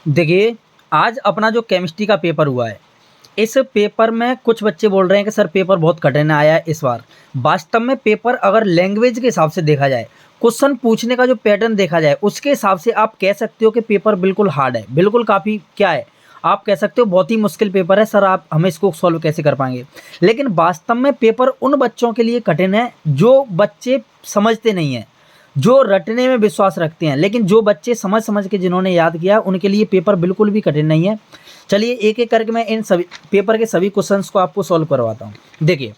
देखिए, आज अपना जो केमिस्ट्री का पेपर हुआ है, इस पेपर में कुछ बच्चे बोल रहे हैं कि सर पेपर बहुत कठिन आया है इस बार। वास्तव में पेपर अगर लैंग्वेज के हिसाब से देखा जाए, क्वेश्चन पूछने का जो पैटर्न देखा जाए, उसके हिसाब से आप कह सकते हो कि पेपर बिल्कुल हार्ड है, बिल्कुल काफ़ी क्या है, आप कह सकते हो बहुत ही मुश्किल पेपर है, सर आप हमें इसको सॉल्व कैसे कर पाएँगे? लेकिन वास्तव में पेपर उन बच्चों के लिए कठिन है, जो बच्चे समझते नहीं हैं। जो रटने में विश्वास रखते हैं, लेकिन जो बच्चे समझ-समझ के जिन्होंने याद किया, उनके लिए पेपर बिल्कुल भी कठिन नहीं है। चलिए एक-एक करके मैं इन सभी पेपर के सभी क्वेश्चन्स को आपको सॉल्व करवाता हूँ। देखिए,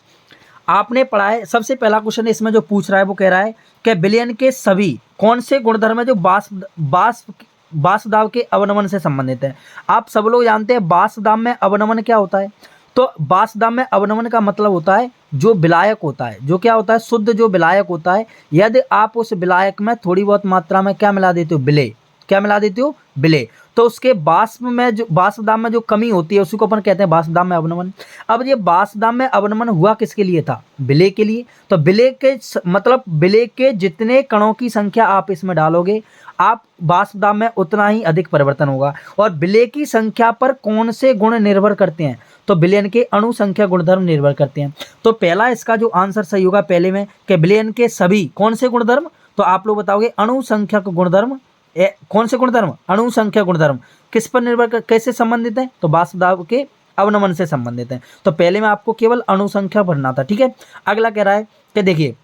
आपने पढ़ा है सबसे पहला क्वेश्चन इसमें जो पूछ रहा है वो कह रहा है कि विलयन के सभी कौन से गुणधर्म है जो बाष्प दाब के अवनमन से संबंधित है। आप सब लोग जानते हैं बाष्प दाब में अवनमन क्या होता है। तो बाष्प दाब में अवनमन का मतलब होता है जो विलायक होता है, जो क्या होता है, शुद्ध जो विलायक होता है, यदि आप उस विलायक में थोड़ी बहुत मात्रा में क्या मिला देते हो, विलेय। क्या मिला देते हो, विलेय। तो उसके बाष्प में जो बाष्प दाब में जो कमी होती है उसी को अपन कहते हैं बाष्प दाब में अवनमन। अब ये बाष्प दाब में अवनमन हुआ किसके लिए था, विलेय के लिए। तो विलेय के मतलब विलेय के जितने कणों की संख्या आप इसमें डालोगे, आप बाष्प दाब में उतना ही अधिक परिवर्तन होगा। और विलेय की संख्या पर कौन से गुण निर्भर करते हैं, तो विलयन के अणु संख्या गुणधर्म निर्भर करते हैं। तो पहला इसका जो आंसर सही होगा पहले में कि विलयन के सभी कौन से गुणधर्म, तो आप लोग बताओगे अणु संख्या का गुणधर्म। कौन से गुणधर्म, अणु संख्या गुणधर्म किस पर निर्भर कैसे संबंधित है, तो बाष्प दाब के अवनमन से संबंधित है। तो पहले में आपको केवल अणु संख्या भरना था, ठीक है। अगला कह रहा है कि देखिए,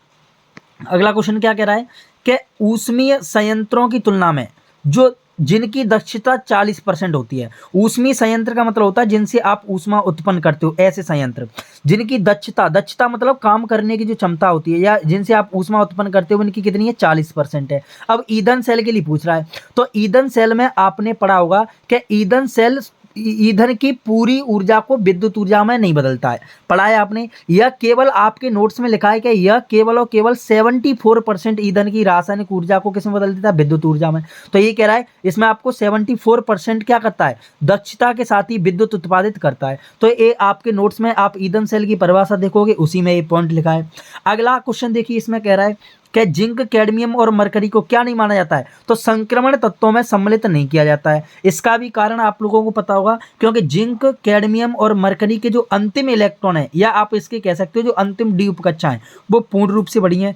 अगला क्वेश्चन क्या कह रहा है कि ऊष्मीय संयंत्रों की तुलना में जो जिनकी दक्षता 40% होती है। ऊष्मीय संयंत्र का मतलब होता है जिनसे आप ऊष्मा उत्पन्न करते हो, ऐसे संयंत्र जिनकी दक्षता मतलब काम करने की जो क्षमता होती है या जिनसे आप ऊष्मा उत्पन्न करते हो, इनकी कितनी है, 40% है। अब ईंधन सेल के लिए पूछ रहा है, तो ईंधन सेल में आपने पढ़ा होगा कि ईंधन सेल ईंधन की पूरी ऊर्जा को विद्युत ऊर्जा में नहीं बदलता है, पढ़ा है आपने। यह केवल आपके नोट्स में लिखा है कि यह केवल और केवल 74% ईंधन की रासायनिक ऊर्जा को किसमें बदल देता है, विद्युत ऊर्जा में। तो ये कह रहा है इसमें आपको 74% क्या करता है, दक्षता के साथ ही विद्युत उत्पादित करता है। तो ये आपके नोट्स में आप ईंधन सेल की परिभाषा देखोगे, उसी में ये पॉइंट लिखा है। अगला क्वेश्चन देखिए, इसमें कह रहा है कि जिंक, कैडमियम और मरकरी को क्या नहीं माना जाता है, तो संक्रमण तत्वों में सम्मिलित नहीं किया जाता है। इसका भी कारण आप लोगों को पता होगा, क्योंकि जिंक, कैडमियम और मरकरी के जो अंतिम इलेक्ट्रॉन है, या आप इसके कह सकते हो जो अंतिम डी उपकक्षाएं, वो पूर्ण रूप से बड़ी हैं।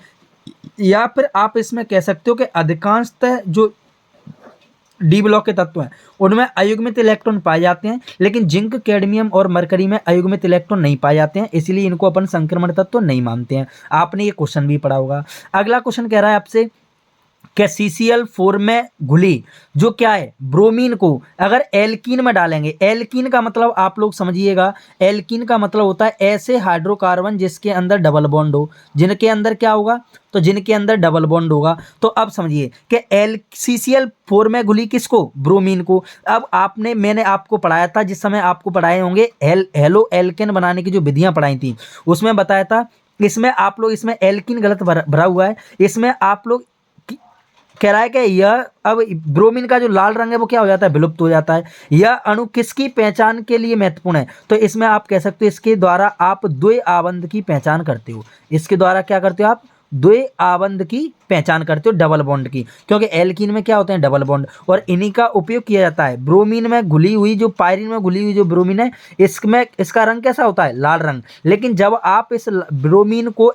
या फिर आप इसमें कह सकते हो कि अधिकांशतः जो डी ब्लॉक के तत्व हैं उनमें अयुग्मित इलेक्ट्रॉन पाए जाते हैं, लेकिन जिंक, कैडमियम और मरकरी में अयुग्मित इलेक्ट्रॉन नहीं पाए जाते हैं, इसलिए इनको अपन संक्रमण तत्व नहीं मानते हैं। आपने ये क्वेश्चन भी पढ़ा होगा। अगला क्वेश्चन कह रहा है आपसे क्या CCl4 में घुली जो क्या है, ब्रोमीन को अगर एल्कीन में डालेंगे। एल्कीन का मतलब आप लोग समझिएगा, एल्कीन का मतलब होता है ऐसे हाइड्रोकार्बन जिसके अंदर डबल बॉन्ड हो। जिनके अंदर क्या होगा, तो जिनके अंदर डबल बॉन्ड होगा। तो अब समझिए कि CCl4 में घुली किसको, ब्रोमीन को। अब मैंने आपको पढ़ाया था, जिस समय आपको पढ़ाए होंगे हेलो एल्केन बनाने की जो विधियां पढ़ाई थी, उसमें बताया था इसमें आप लोग इसमें एल्कीन गलत भरा हुआ है। इसमें आप लोग कह रहा है कि यह अब ब्रोमीन का जो लाल रंग है वो क्या हो जाता है, विलुप्त हो जाता है। यह अणु किसकी पहचान के लिए महत्वपूर्ण है, तो इसमें आप कह सकते हो इसके द्वारा आप द्वि आबंध की पहचान करते हो। इसके द्वारा क्या करते हो, आप द्वि आबंध की पहचान करते हो, डबल बॉन्ड की, क्योंकि एल्कीन में क्या होते हैं, डबल बॉन्ड, और इन्हीं का उपयोग किया जाता है। ब्रोमीन में घुली हुई जो पायरीन में घुली हुई जो ब्रोमीन है, इसमें इसका रंग कैसा होता है, लाल रंग। लेकिन जब आप इस ब्रोमीन को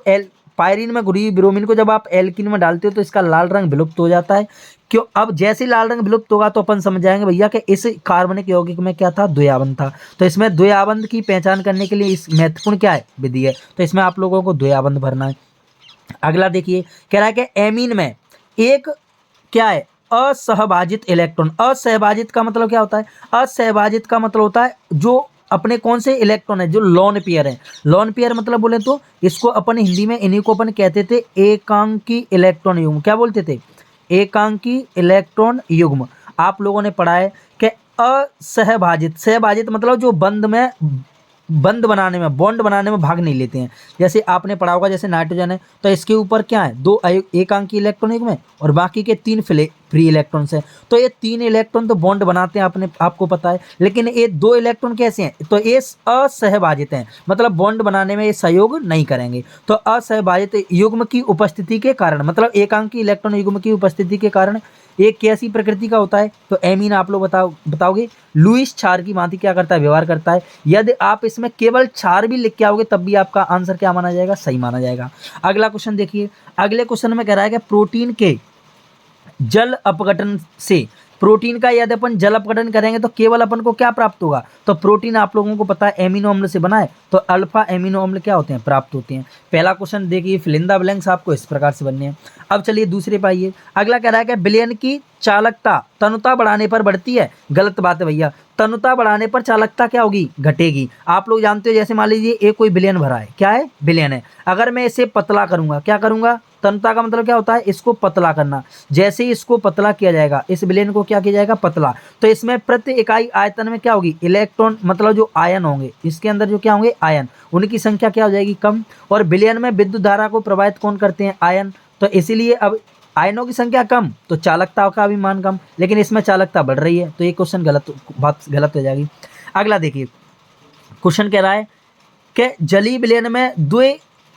पायरीन में घुली हुई ब्रोमीन को जब आप एल्कीन में डालते हो तो इसका लाल रंग विलुप्त हो जाता है। क्यों, अब जैसे लाल रंग विलुप्त होगा तो अपन समझ जाएंगे भैया कि इस कार्बनिक यौगिक में क्या था, द्वयाबंध था। तो इसमें द्वयाबंध की पहचान करने के लिए इस महत्वपूर्ण क्या है, विधि है। तो इसमें आप लोगों को द्वयाबंध भरना है। अगला देखिए, कह रहा है कि एमीन में एक क्या है, असहभाजित इलेक्ट्रॉन। असहभाजित का मतलब क्या होता है, असहभाजित का मतलब होता है जो अपने कौन से इलेक्ट्रॉन है, जो लोन पेयर है। लोन पेयर मतलब बोले तो इसको अपन हिंदी में इन्हीं को अपन कहते थे एकांकी इलेक्ट्रॉन युग्म। क्या बोलते थे, एकांकी इलेक्ट्रॉन युग्म। आप लोगों ने पढ़ा है कि असहभाजित, सहभाजित मतलब जो बंद बनाने में, बॉन्ड बनाने में भाग नहीं लेते हैं। जैसे आपने पढ़ा होगा, जैसे नाइट्रोजन है तो इसके ऊपर क्या है, दो एकांकी इलेक्ट्रॉन युग्म है और बाकी के 3 फ्री इलेक्ट्रॉन से। तो ये 3 इलेक्ट्रॉन तो बॉन्ड बनाते हैं, आपको पता है, लेकिन ये 2 इलेक्ट्रॉन कैसे हैं, तो ये असहभाजित हैं, मतलब बॉन्ड बनाने में ये सहयोग नहीं करेंगे। तो असहभाजित युग्म की उपस्थिति के कारण, मतलब एकांकी इलेक्ट्रॉन युग्म की उपस्थिति के कारण एक कैसी प्रकृति का होता है, तो एमीन आप लोग बताओगे। लुईस क्षार की भांति क्या करता है, व्यवहार करता है। यदि आप इसमें केवल क्षार भी लिख के आओगे तब भी आपका आंसर क्या माना जाएगा, सही माना जाएगा। अगला क्वेश्चन देखिए, अगले क्वेश्चन में कह रहा है कि प्रोटीन के जल अपघटन से, प्रोटीन का यदि अपन जल अपघटन करेंगे तो केवल अपन को क्या प्राप्त होगा, तो प्रोटीन आप लोगों को पता है एमिनो अम्ल से बना है, तो अल्फा एमिनो अम्ल क्या होते हैं, प्राप्त होते हैं। पहला क्वेश्चन देखिए, फिल इन द ब्लैंक्स आपको इस प्रकार से बनने हैं। अब चलिए दूसरे पे आइए, अगला कह रहा है कि विलयन की चालकता तनुता बढ़ाने पर बढ़ती है, गलत बात है भैया। तनुता बढ़ाने पर चालकता क्या होगी, घटेगी। आप लोग जानते हो, जैसे मान लीजिए एक कोई विलयन भरा है, क्या है, विलयन है, अगर मैं इसे पतला करूंगा, क्या करूंगा, तनुता का मतलब क्या होता है, इसको पतला करना। जैसे ही इसको पतला किया जाएगा, इस विलयन को क्या किया जाएगा, पतला, तो इसमें प्रति इकाई आयतन में क्या होगी, इलेक्ट्रॉन, मतलब जो आयन होंगे इसके अंदर जो क्या होंगे, आयन, उनकी संख्या क्या हो जाएगी, कम। और विलयन में विद्युत धारा को प्रभावित कौन करते हैं, आयन, तो इसीलिए अब आयनों की संख्या कम तो चालकता का भी मान कम, लेकिन इसमें चालकता बढ़ रही है, तो ये क्वेश्चन बात गलत हो जाएगी। अगला देखिए, क्वेश्चन कह रहा है कि जलीय विलयन में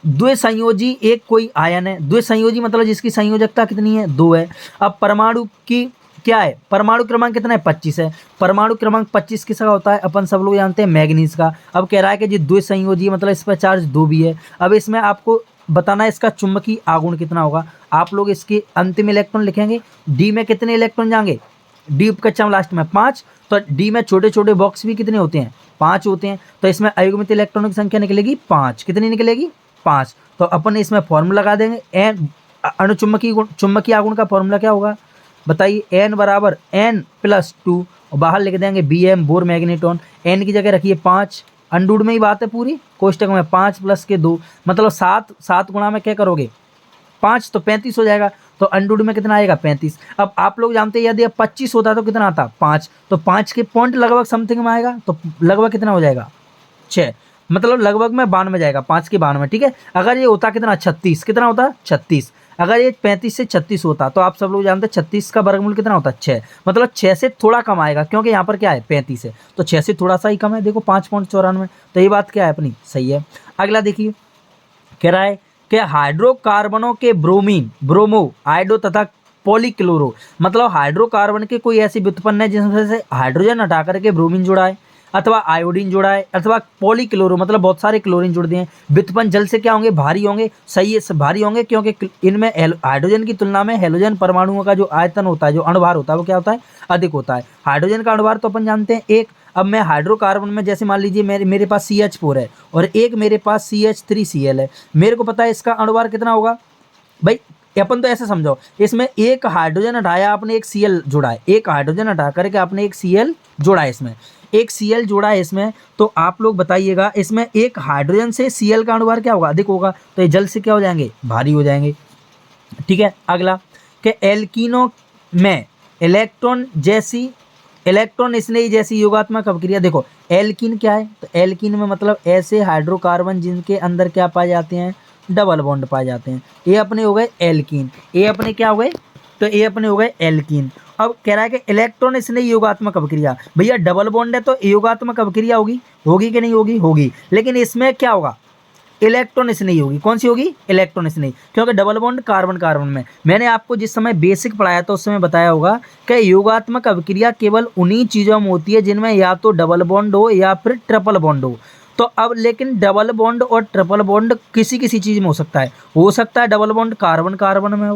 द्विसंयोजी एक कोई आयन है, द्विसंयोजी मतलब जिसकी संयोजकता कितनी है, 2 है। अब परमाणु की क्या है, परमाणु क्रमांक कितना है, 25 है। परमाणु क्रमांक 25 किसका होता है, अपन सब लोग जानते हैं, मैग्नीज का। अब कह रहा है कि जो द्विसंयोजी मतलब इस पर चार्ज 2 भी है। अब इसमें आपको बताना है इसका चुंबकीय आघूर्ण कितना होगा। आप लोग इसके अंतिम इलेक्ट्रॉन लिखेंगे, डी में कितने इलेक्ट्रॉन जाएंगे, डी कच्चा लास्ट में 5, तो डी में छोटे छोटे बॉक्स भी कितने होते हैं, 5 होते हैं। तो इसमें अयुग्मित इलेक्ट्रॉनों की संख्या निकलेगी 5, कितनी निकलेगी, 5। तो अपन इसमें फॉर्मूला लगा देंगे, एन चुंबकीय आघूर्ण का फॉर्मूला क्या होगा, बताइए, एन बराबर n+2, और बाहर लिख देंगे Bm बोर मैग्नेटॉन, एन की जगह रखिए 5, अंडूड में ही बात है पूरी, कोष्टक में 5 + के 2 मतलब 7 गुणा में क्या करोगे, 5, तो 35 हो जाएगा। तो अंडूड में कितना आएगा, 35। अब आप लोग जानते हैं यदि अब 25 होता तो कितना आता, 5, तो 5 के पॉइंट लगभग समथिंग में आएगा, तो लगभग कितना हो जाएगा, 6, मतलब लगभग में 92 जाएगा, 5 के 92, ठीक है। अगर ये होता कितना, 36, कितना होता, 36। अगर ये 35 से 36 होता तो आप सब लोग जानते हैं 36 का वर्गमूल कितना होता है, 6, मतलब 6 से थोड़ा कम आएगा, क्योंकि यहाँ पर क्या है, 35 है, तो 6 से थोड़ा सा ही कम है, देखो 5.94, तो ये बात क्या है अपनी, सही है। अगला देखिए, कह रहा है कि हाइड्रोकार्बनों के ब्रोमीन, ब्रोमो, आयोडो तथा पॉलीक्लोरो, मतलब हाइड्रोकार्बन के कोई ऐसी व्युत्पन्न है जिसमें से हाइड्रोजन हटा करके ब्रोमीन जुड़ा है, अथवा आयोडीन जुड़ा है, अथवा पॉलीक्लोरो मतलब बहुत सारे क्लोरीन जुड़ दिए हैं, व्युत्पन्न जल से क्या होंगे, भारी होंगे। सही है, भारी होंगे, क्योंकि इनमें हाइड्रोजन की तुलना में हेलोजन परमाणुओं का जो आयतन होता है, जो अणुभार होता है, वो क्या होता है, अधिक होता है। हाइड्रोजन का अणुभार तो अपन जानते हैं 1। अब मैं हाइड्रोकार्बन में जैसे मान लीजिए मेरे पास CH4 है और एक मेरे पास CH3Cl है, मेरे को पता है इसका अणुभार कितना होगा भाई, अपन तो ऐसे समझो, इसमें एक हाइड्रोजन हटाया आपने, एक Cl जोड़ा है, एक हाइड्रोजन हटा करके आपने एक Cl जोड़ा है, इसमें एक Cl जोड़ा है इसमें, तो आप लोग बताइएगा इसमें एक हाइड्रोजन से Cl का अणुभार क्या होगा, अधिक होगा, तो ये जल से क्या हो जाएंगे, भारी हो जाएंगे, ठीक है। अगला कि एल्कीनों में इलेक्ट्रॉन स्नेही जैसी योगात्मक अभिक्रिया, देखो एल्कीन क्या है, तो एल्कीन में मतलब ऐसे हाइड्रोकार्बन जिनके अंदर क्या पाए जाते हैं, डबल बॉन्ड पाए जाते हैं, ये अपने हो गए एल्कीन, ये अपने क्या हो गए, तो ये अपने हो गए एल्कीन। अब कह रहा है कि इलेक्ट्रॉन स्नेही योगात्मक अभिक्रिया, भैया डबल बॉन्ड है तो योगात्मक अभिक्रिया होगी कि नहीं होगी, लेकिन इसमें क्या होगा, इलेक्ट्रॉन स्नेही होगी। कौन सी होगी, इलेक्ट्रॉन स्नेही, क्योंकि डबल बॉन्ड कार्बन में, मैंने आपको जिस समय बेसिक पढ़ाया था उस समय बताया होगा कि योगात्मक अभिक्रिया केवल उन्हीं चीज़ों में होती है जिनमें या तो डबल बॉन्ड हो या फिर ट्रिपल बॉन्ड हो। तो अब लेकिन डबल बॉन्ड और ट्रिपल बॉन्ड किसी चीज़ में हो सकता है डबल बॉन्ड कार्बन में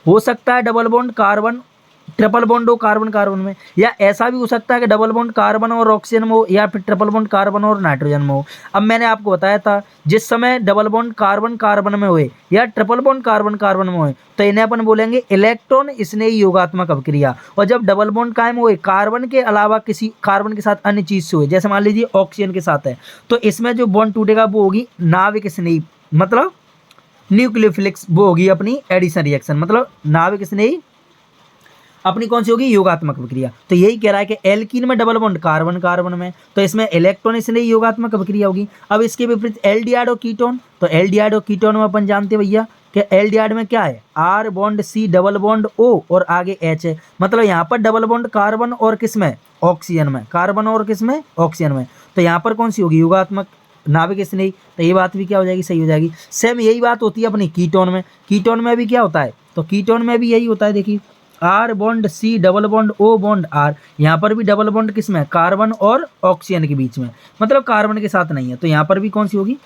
हो सकता है double bond carbon triple bond हो कार्बन में, या ऐसा भी हो सकता है कि डबल बॉन्ड कार्बन और ऑक्सीजन में हो, या फिर ट्रिपल बॉन्ड कार्बन और नाइट्रोजन में हो। अब मैंने आपको बताया था जिस समय डबल बॉन्ड कार्बन में हुए या ट्रिपल बॉन्ड कार्बन में हुए तो इन्हें अपन बोलेंगे इलेक्ट्रॉन स्नेही योगात्मक अभिक्रिया। और जब डबल बॉन्ड कायम हुए कार्बन के अलावा किसी कार्बन के साथ अन्य चीज से हुए, जैसे मान लीजिए ऑक्सीजन के साथ है, तो इसमें जो बॉन्ड टूटेगा वो होगी नाविक स्नेही, मतलब न्यूक्लियोफिलिक्स, वो होगी अपनी एडिशन रिएक्शन, मतलब नाविक स्नेही अपनी कौन सी होगी, योगात्मक अभिक्रिया। तो यही कह रहा है कि एल्कीन में डबल बॉन्ड कार्बन में, तो इसमें इलेक्ट्रॉन स्नेही योगात्मक अभिक्रिया होगी। अब इसके विपरीत एल्डिहाइड और कीटोन, तो एल्डिहाइड और कीटोन में अपन जानते हैं भैया कि एल्डिहाइड में क्या है, R bond C double bond O और आगे H है, मतलब यहाँ पर डबल बॉन्ड कार्बन और किस में, ऑक्सीजन में, कार्बन और किस में, ऑक्सीजन में। तो यहाँ पर कौन सी होगी, योगात्मक नाभिक स्नेही, तो ये बात भी क्या हो जाएगी, सही हो जाएगी। सेम यही बात होती है अपनी कीटोन में, कीटोन में भी क्या होता है, तो कीटोन में भी यही होता है, देखिए R bond C double bond O bond R, यहाँ पर भी डबल बॉन्ड किस में, कार्बन और ऑक्सीजन के बीच में, मतलब कार्बन के साथ नहीं है, तो यहाँ पर भी कौन सी होगी,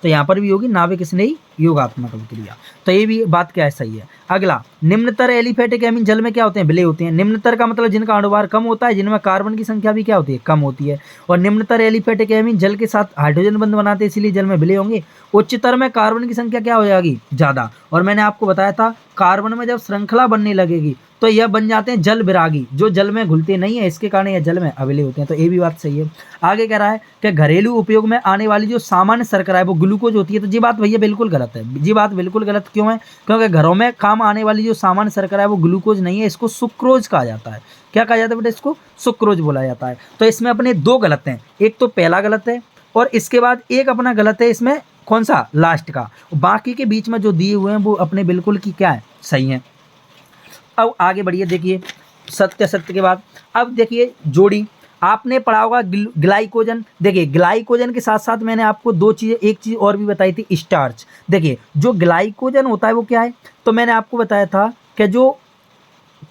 तो यहाँ पर भी होगी नाभिक स्नेही योगात्मक अभिक्रिया। तो ये भी बात क्या है, सही है। अगला, निम्नतर एलिफेटिक एमीन जल में क्या होते हैं, विलय होते हैं। निम्नतर का मतलब जिनका अणुभार कम होता है, जिनमें कार्बन की संख्या भी क्या होती है, कम होती है। और निम्नतर एलिफेटिक एमीन जल के साथ हाइड्रोजन बंध बनाते हैं, इसीलिए जल में विलय होंगे। उच्चतर में कार्बन की संख्या क्या हो जाएगी, ज़्यादा। और मैंने आपको बताया था कार्बन में जब श्रृंखला बनने लगेगी तो यह बन जाते हैं जल विरागी, जो जल में घुलते नहीं है, इसके कारण यह जल में अविलय होते हैं। तो ये भी बात सही है। आगे कह रहा है कि घरेलू उपयोग में आने वाली जो सामान्य शर्करा है वो ग्लूकोज होती है। तो ये बात भैया बिल्कुल गलत है। ये बात बिल्कुल गलत क्यों है, क्योंकि घरों में काम आने वाली जो सामान्य शर्करा है वो ग्लूकोज नहीं है, इसको सुक्रोज कहा जाता है। क्या कहा जाता है बेटा, इसको सुक्रोज बोला जाता है। तो इसमें अपने दो गलत हैं, एक तो पहला गलत है और इसके बाद एक अपना गलत है, इसमें कौन सा, लास्ट का। बाकी के बीच में जो दिए हुए हैं वो अपने बिल्कुल की क्या है, सही है। अब आगे बढ़िए, देखिए सत्य सत्य के बाद अब देखिए जोड़ी, आपने पढ़ा होगा ग्लाइकोजन। देखिए ग्लाइकोजन के साथ साथ मैंने आपको दो चीज़ें, एक चीज़ और भी बताई थी, स्टार्च। देखिए जो ग्लाइकोजन होता है वो क्या है, तो मैंने आपको बताया था कि जो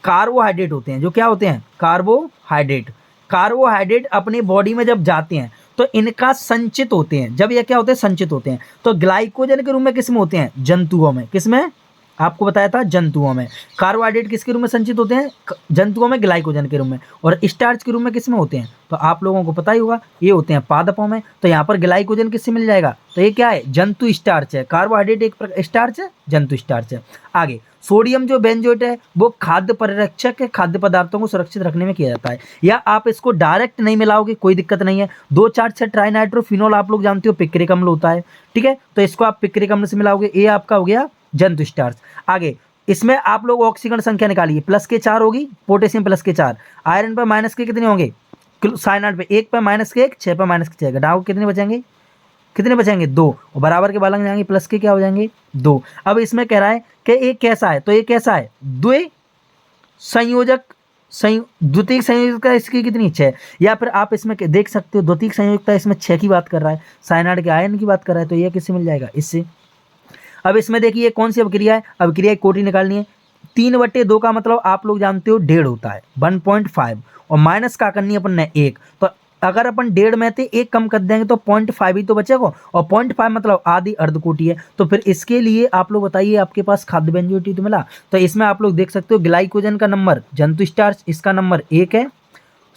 कार्बोहाइड्रेट होते हैं, जो क्या होते हैं, कार्बोहाइड्रेट। कार्बोहाइड्रेट अपनी बॉडी में जब जाते हैं तो इनका संचित होते हैं, जब ये क्या होते हैं, संचित होते हैं। तो ग्लाइकोजन के रूप में किस में होते हैं, जंतुओं में। किस में, आपको बताया था जंतुओं में। कार्बोहाइड्रेट किसके रूप में संचित होते हैं, जंतुओं में ग्लाइकोजन के रूप में। और स्टार्च के रूप में किस में होते हैं, तो आप लोगों को पता ही होगा, ये होते हैं पादपों में। तो यहाँ पर ग्लाइकोजन किससे मिल जाएगा, तो ये क्या है, जंतु स्टार्च है। कार्बोहाइड्रेट एक स्टार्च है, जंतु स्टार्च है। आगे सोडियम जो बेंजोएट है वो खाद्य परिरक्षक है, खाद्य पदार्थों को सुरक्षित रखने में किया जाता है। या आप इसको डायरेक्ट नहीं मिलाओगे कोई दिक्कत नहीं है। 2,4,6 ट्राइनाइट्रोफिनोल आप लोग जानते हो पिक्रिक अम्ल होता है, ठीक है, तो इसको आप पिक्रिक अम्ल से मिलाओगे, ये आपका हो गया जंतु स्टार्च। आगे इसमें आप लोग ऑक्सीकरण संख्या निकालिए, प्लस के 4 होगी, पोटेशियम प्लस के 4, आयरन पर माइनस के कितने होंगे, साइनाइड पे 1 पर माइनस के 1, 6 पर माइनस के 6, घटाओ कितने बचेंगे, कितने बचेंगे 2, और बराबर के बालंग जाएंगे, प्लस के क्या हो जाएंगे 2। अब इसमें कह रहा है कि एक कैसा है, तो ये कैसा है, द्वि संयोजक, द्वितीयक संयोजकता इसकी कितनी 6, या फिर आप इसमें देख सकते हो द्वितीयक संयोजकता इसमें 6 की बात कर रहा है, साइनाइड के आयन की बात कर रहा है, तो ये किससे मिल जाएगा, इससे। अब इसमें देखिए कौन सी अभिक्रिया है, अभिक्रिया की कोटि निकालनी है। 3/2 का मतलब आप लोग जानते हो 1.5 होता है, 1.5, और माइनस का करनी है अपन ने 1, तो अगर अपन 1.5 में थे 1 कम कर देंगे तो 0.5 ही तो बचेगा, और 0.5 मतलब आधी अर्धकोटि है। तो फिर इसके लिए आप लोग बताइए, आपके पास खाद्य बेंजोएट तो मिला, तो इसमें आप लोग देख सकते हो ग्लाइकोजन का नंबर, जंतु स्टार्च इसका नंबर 1 है,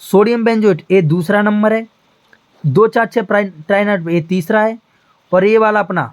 सोडियम बेंजोएट ये दूसरा नंबर है, 2,4,6 ट्राइनाइट ये तीसरा है, और ये वाला अपना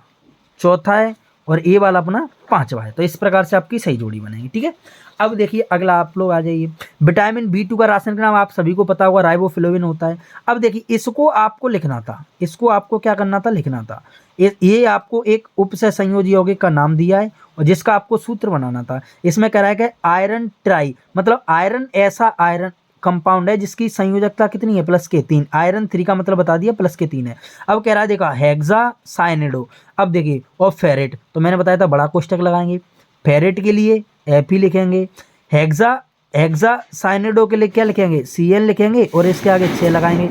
चौथा है, और ये वाला अपना 5वां है। तो इस प्रकार से आपकी सही जोड़ी बनेगी, ठीक है। अब देखिए अगला आप लोग आ जाइए, विटामिन B2 का रासायनिक नाम आप सभी को पता होगा, राइबोफ्लेविन होता है। अब देखिए इसको आपको लिखना था, इसको आपको क्या करना था, लिखना था। ये आपको एक उपसह संयोजी यौगिक का नाम दिया है और जिसका आपको सूत्र बनाना था। इसमें कह रहा है कि आयरन ट्राई, मतलब आयरन ऐसा आयरन कंपाउंड है जिसकी संयोजकता कितनी है, प्लस के 3। आयरन 3 का मतलब बता दिया, प्लस के 3 है। अब कह रहा है देखा हेक्सा साइनिडो, अब देखिए, और फेरेट, तो मैंने बताया था बड़ा कोष्टक लगाएंगे, फेरेट के लिए Fe लिखेंगे, हेक्सा साइनिडो के लिए क्या लिखेंगे, Cl लिखेंगे, और इसके आगे 6 लगाएंगे।